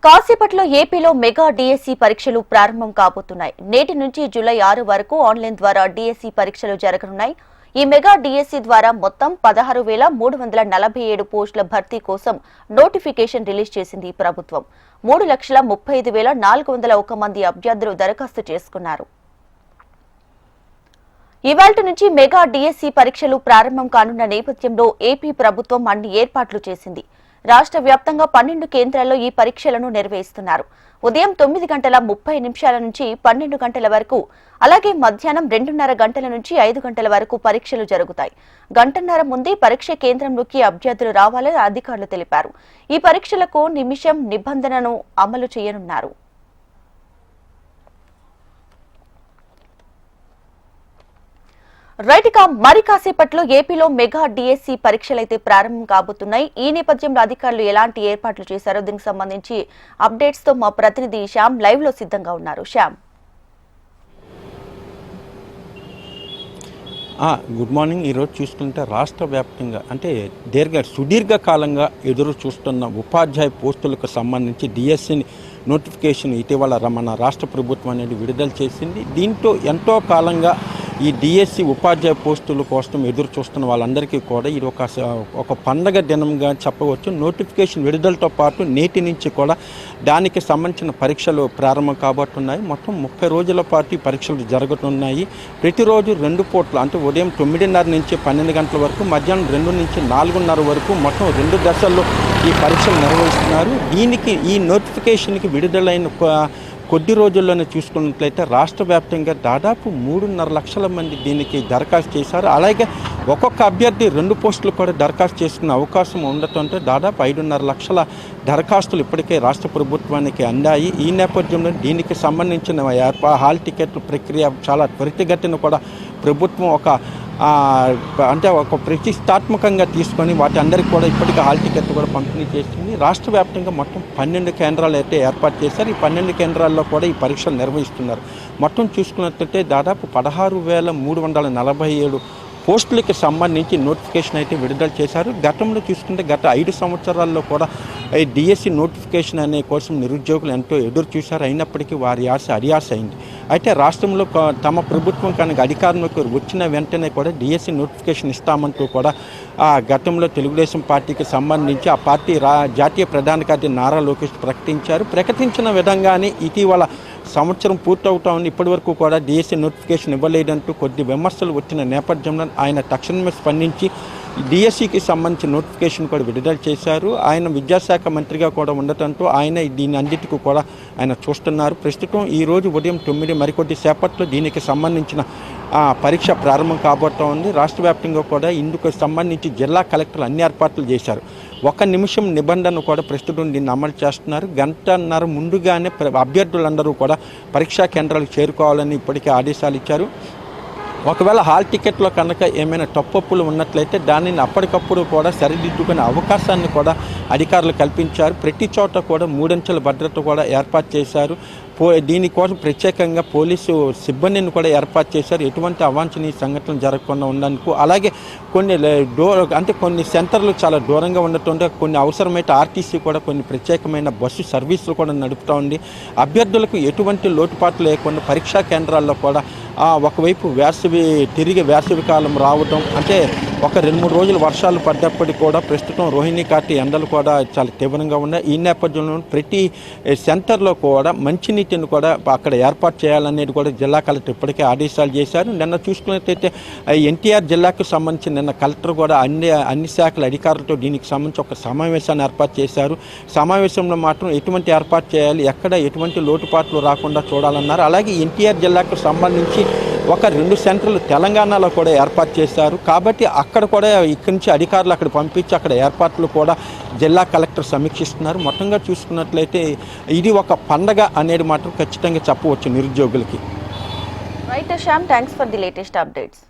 కాసేపట్లో ఏపీలో mega DSC పరీక్షలు ప్రారంభం కాబోతున్నాయి. నేటి నుంచి జూలై 6 వరకు ఆన్లైన్ ద్వారా డిఎస్సి పరీక్షలు జరగనున్నాయి. ఈ మెగా డిఎస్సి ద్వారా మొత్తం 16,347 పోస్టుల భర్తీ కోసం నోటిఫికేషన్ రిలీజ్ చేసింది ప్రభుత్వం. 3,35,401 మంది అభ్యర్థులు దరఖాస్తు చేసుకున్నారు. ఇవాల్టి నుంచి మెగా డిఎస్సి పరీక్షలు ప్రారంభం కానున్న నేపథ్యంలో ఏపీ ప్రభుత్వం అన్ని ఏర్పాట్లు చేసింది. రాష్ట్ర వ్యాప్తంగా 12 కేంద్రాల్లో ఈ పరీక్షలను నిర్వహిస్తున్నారు. ఉదయం 9:30 నుంచి 12 గంటల వరకు, అలాగే మధ్యాహ్నం 2:30 గంటల నుంచి 5 గంటల వరకు పరీక్షలు జరుగుతాయి. గంటన్నర ముందే పరీక్ష కేంద్రంలోకి అభ్యర్థులు రావాలని అధికారులు తెలిపారు. ఈ పరీక్షలకు నిమిషం నిబంధనను అమలు చేయనున్నారు. రైట్గా మరి కాసేపట్లో ఏపీలో మెగా డిఎస్సి పరీక్షలైతే ప్రారంభం కాబోతున్నాయి. ఈ నేపథ్యంలో అధికారులు ఎలాంటి ఏర్పాట్లు చేశారో దీనికి సంబంధించి అప్డేట్స్ తో మా ప్రతినిధి శ్యామ్ లైవ్ లో సిద్ధంగా ఉన్నారు. Shyam, good morning. ఈరోజు చూసుకుంటే రాష్ట్ర వ్యాప్తంగా అంటే సుదీర్ఘకాలంగా ఎదురు చూస్తున్న ఉపాధ్యాయ పోస్టులకు సంబంధించి డిఎస్సిని నోటిఫికేషన్ ఇటీవల మన రాష్ట్ర ప్రభుత్వం అనేది విడుదల చేసింది. దీంతో ఎంతో కాలంగా ఈ డిఎస్సి ఉపాధ్యాయ పోస్టుల కోసం ఎదురు చూస్తున్న వాళ్ళందరికీ కూడా ఇది ఒక పండగ దినంగా చెప్పవచ్చు. నోటిఫికేషన్ విడుదలతో పాటు నేటి నుంచి కూడా దానికి సంబంధించిన పరీక్షలు ప్రారంభం కాబోతున్నాయి. మొత్తం 30 రోజుల పాటు ఈ పరీక్షలు జరుగుతున్నాయి. ప్రతిరోజు 2 పూట్ల అంటే ఉదయం 9:30 నుంచి 12 గంటల వరకు, మధ్యాహ్నం 2 నుంచి 4:30 వరకు మొత్తం 2 దశల్లో ఈ పరీక్షలు నిర్వహిస్తున్నారు. దీనికి ఈ నోటిఫికేషన్కి విడుదలైన కొద్ది రోజుల్లోనే చూసుకున్నట్లయితే రాష్ట్ర వ్యాప్తంగా దాదాపు 3.5 లక్షల మంది దీనికి దరఖాస్తు చేశారు. అలాగే ఒక్కొక్క అభ్యర్థి 2 పోస్టులు కూడా దరఖాస్తు చేసుకునే అవకాశం ఉండటంతో దాదాపు 5.5 లక్షల దరఖాస్తులు ఇప్పటికే రాష్ట్ర ప్రభుత్వానికి అందాయి. ఈ నేపథ్యంలో దీనికి సంబంధించిన హాల్ టికెట్ల ప్రక్రియ చాలా త్వరితగతిన కూడా ప్రభుత్వం ఒక ప్రతిష్టాత్మకంగా తీసుకొని వాటి అందరికీ కూడా ఇప్పటికీ హాల్ టికెట్లు కూడా పంపిణీ చేస్తుంది. రాష్ట్ర వ్యాప్తంగా మొత్తం 12 కేంద్రాలు అయితే ఏర్పాటు చేశారు. ఈ 12 కేంద్రాల్లో కూడా ఈ పరీక్షలు నిర్వహిస్తున్నారు. మొత్తం చూసుకున్నట్లయితే దాదాపు 16,347 పోస్టులకి సంబంధించి నోటిఫికేషన్ అయితే విడుదల చేశారు. గతంలో చూసుకుంటే గత 5 సంవత్సరాల్లో కూడా ఈ డిఎస్సి నోటిఫికేషన్ అనే కోసం నిరుద్యోగులు ఎంతో ఎదురు చూశారు. అయినప్పటికీ వారి ఆశ అడియాస అయింది. అయితే రాష్ట్రంలో తమ ప్రభుత్వం కనుక అధికారంలోకి వచ్చిన వెంటనే కూడా డిఎస్సి నోటిఫికేషన్ ఇస్తామంటూ కూడా గతంలో తెలుగుదేశం పార్టీకి సంబంధించి ఆ పార్టీ జాతీయ ప్రధాన కార్యదర్శి నారా లోకేష్ ప్రకటించిన విధంగానే ఇటీవల సంవత్సరం పూర్తవుతా ఉంది. ఇప్పటి వరకు కూడా డిఎస్సి నోటిఫికేషన్ ఇవ్వలేదంటూ కొద్ది విమర్శలు వచ్చిన నేపథ్యంలో ఆయన తక్షణమే స్పందించి డిఎస్సికి సంబంధించిన నోటిఫికేషన్ కూడా విడుదల చేశారు. ఆయన విద్యాశాఖ మంత్రిగా కూడా ఉండటంతో ఆయన దీని అన్నిటికీ కూడా ఆయన చూస్తున్నారు. ప్రస్తుతం ఈరోజు ఉదయం 9 మరికొద్ది సేపట్లో దీనికి సంబంధించిన పరీక్ష ప్రారంభం కాబోతూ ఉంది. రాష్ట్ర వ్యాప్తంగా కూడా ఇందుకు సంబంధించి జిల్లా కలెక్టర్లు అన్ని ఏర్పాట్లు చేశారు. 1 నిమిషం నిబంధన కూడా ప్రస్తుతం దీన్ని అమలు చేస్తున్నారు. గంటన్నర ముందుగానే అభ్యర్థులందరూ కూడా పరీక్షా కేంద్రాలకు చేరుకోవాలని ఇప్పటికే ఆదేశాలు ఇచ్చారు. ఒకవేళ హాల్ టికెట్లో కనుక ఏమైనా తప్పొప్పులు ఉన్నట్లయితే దానిని అప్పటికప్పుడు కూడా సరిదిద్దుకునే అవకాశాన్ని కూడా అధికారులు కల్పించారు. ప్రతి చోట కూడా 3 అంచెల భద్రత కూడా ఏర్పాటు చేశారు. దీనికోసం ప్రత్యేకంగా పోలీసు సిబ్బందిని కూడా ఏర్పాటు చేశారు. ఎటువంటి అవాంఛనీయ సంఘటనలు జరగకుండా ఉండడానికి. అలాగే కొన్ని సెంటర్లు చాలా దూరంగా ఉండటంతో కొన్ని అవసరమైతే ఆర్టీసీ కూడా కొన్ని ప్రత్యేకమైన బస్సు సర్వీసులు కూడా నడుపుతూ ఉంది. అభ్యర్థులకు ఎటువంటి లోటుపాట్లు లేకుండా పరీక్షా కేంద్రాల్లో కూడా ఒకవైపు తిరిగి వేసవి కాలం రావడం, అంటే ఒక 2-3 రోజులు వర్షాలు పడ్డప్పటికీ కూడా ప్రస్తుతం రోహిణి కార్తీ ఎండలు కూడా చాలా తీవ్రంగా ఉన్నాయి. ఈ నేపథ్యంలో ప్రతి సెంటర్లో కూడా మంచినీటిని కూడా అక్కడ ఏర్పాటు చేయాలనేది కూడా జిల్లా కలెక్టర్ ఇప్పటికే ఆదేశాలు చేశారు. నిన్న చూసుకున్నట్లయితే ఎన్టీఆర్ జిల్లాకు సంబంధించి నిన్న కలెక్టర్ కూడా అన్ని శాఖల అధికారులతో దీనికి సంబంధించి ఒక సమావేశాన్ని ఏర్పాటు చేశారు. సమావేశంలో మాత్రం ఎటువంటి ఏర్పాటు చేయాలి, ఎక్కడ ఎటువంటి లోటుపాట్లు రాకుండా చూడాలన్నారు. అలాగే ఎన్టీఆర్ జిల్లాకు సంబంధించి ఒక 2 సెంటర్లు తెలంగాణలో కూడా ఏర్పాటు చేశారు. కాబట్టి అక్కడ కూడా ఇక్కడి నుంచి అధికారులు అక్కడ పంపించి అక్కడ ఏర్పాట్లు కూడా జిల్లా కలెక్టర్ సమీక్షిస్తున్నారు. మొత్తంగా చూసుకున్నట్లయితే ఇది ఒక పండగ అనేది మాత్రం ఖచ్చితంగా చెప్పవచ్చు నిరుద్యోగులకి. Right Shyam, thanks for the latest updates.